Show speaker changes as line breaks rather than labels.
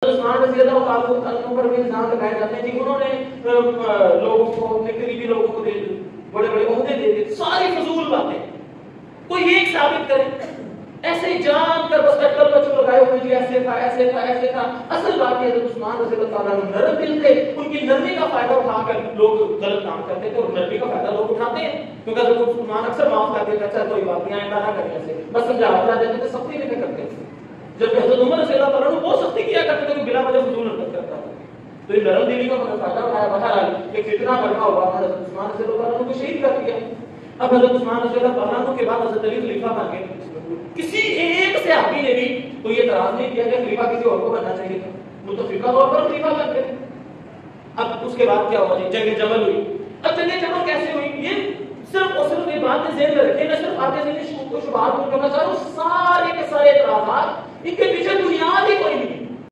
उस्मान रज़ी अल्लाह अन्हु पर भी इल्जाम लगाए जाते हैं कि उन्होंने लोगों को, अपने करीबी लोगों को बड़े बड़े ओहदे दे दिए। सारी फजूल बातें, कोई एक साबित करे, ऐसे ही जानकर बस अटकल बच्चों लगाए हुए जी ऐसे था ऐसे था ऐसे था। असल बात यह है उस्मान रज़ी अल्लाह तआला नरम दिल थे, उनकी नरमी का फायदा उठाकर लोग गलत काम करते थे और नरमी का फायदा लोग उठाते हैं, क्योंकि हज़रत उस्मान अक्सर माफ कर देते, अच्छा कोई बात नहीं आइंदा ना करें ऐसे, बस समझा देते थे, सख्ती नहीं करते थे। जब हज़रत उमर रज़ी अल्लाह तआला बहुत सख्ती किया करते थे कि बिला वजह फजूल हरकत करता था, तो ये नरम दिली का उन्होंने फायदा उठाया। बहरहाल एक फितना बरपा हुआ, हज़रत उस्मान रज़ी अल्लाह तआला को शहीद कर दिया। अब हज़रत उस्मान रज़ी अल्लाह तआला के बाद हज़रत अली खलीफा बन गए। किसी एक सहाबी ने भी कोई एतराज नहीं किया कि खलीफा किसी और को बनना चाहिए था, मुतफिका तौर पर खलीफा बन गए। अब उसके बाद क्या हुआ जी, जंग जमल हुई। अब जंग जमल कैसे हुई, ये सिर्फ और सिर्फ ये बात ज़हन में रखें, मैं सिर्फ आगे से शुरुआत करना चाह रहा हूं। सारे के सारे एतराज़ात, इनके पीछे बुनियाद ही कोई नहीं।